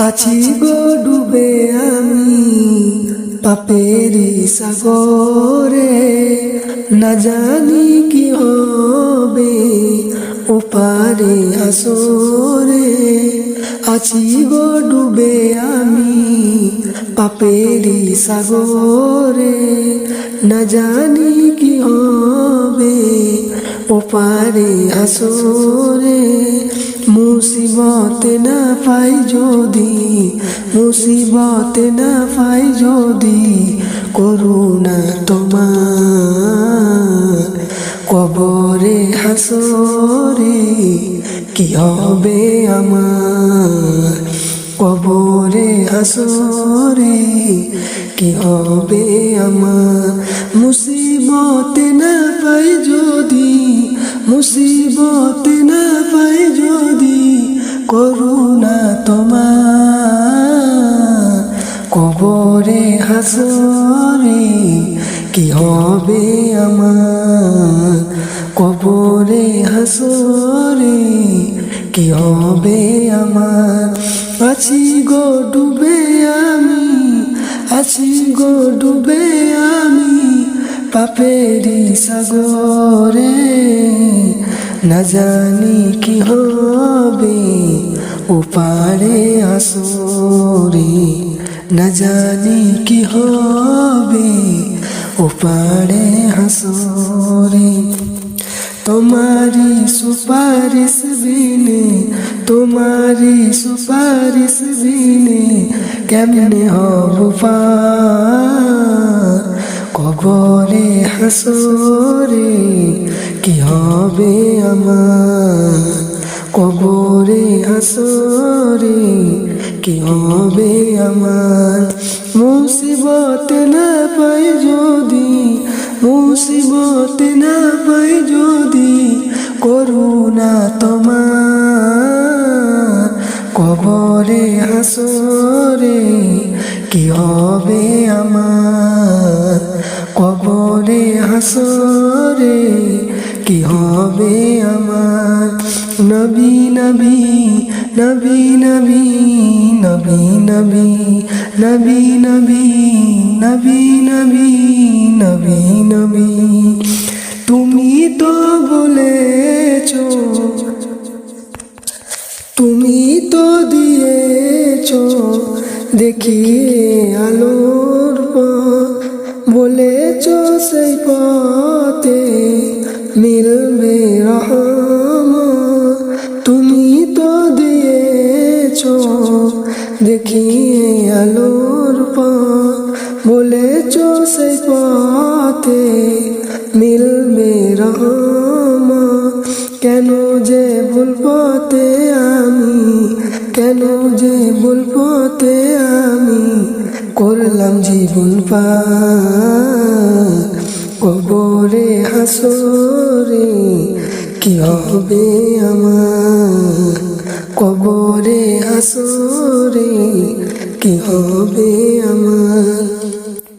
আছি গো ডুবে আমি পাপেরি সাগরে, না জানি কি হবে ওপারে হাসরে। আছি গো ডুবে আমি পাপেরি সাগরে, না জানি কি হবে ওপারে হাসরে। মুসিবতে না পাই যদি, মুসিবতে না পাই যদি, করুণা তোমার কবরে হাসরে কি হবে আমার, কবরে হাসরে কি হবে আমার। মুসিবতে না পাই যদি, মুসিবতে না পাই যদি, করুণা তোমার কবরে হাসরে কি হবে আমার, কবরে হাসরে কি হবে আমার। আছি গো ডুবে আমি, আছি গো ডুবে আমি পাপেরি সাগরে, না জানি কি হবে ওপারে হাসরে, না জানি কি হবে ওপারে হাসরে। তোমারি সুপারিশ বিনে, তোমারি সুপারিশ বিনে কেমনে হব পার, কবরে হাসরে কি হবে আমার, কবরে হাসরে কি হবে আমার। মুসিবতে না পাই যদি, মুসিবতে না পাই যদি, করুণা তোমার কবরে হাসরে কি হবে আমার, কবরে হাসরে কি হবে আমার। নবী নবী নবী নবী নবী নবী নবী নবী নবী নবী নবী নবী। তুমি তো বলেছ, তুমি তো দিয়েছ দেখিয়ে আলোর পথ, বলেছ সেই পথে মিলবে রহমত। তুমি তো দিয়েছ দেখিয়ে আলোর পথ, বলেছ সেই পথে মিলবে রহমত। কেন যে ভুল পথে আমি, কেন যে ভুল পথে আমি করলাম জীবন পার, কবরে হাসরে কি হবে আমার, কবরে হাসরে কি হবে আমার।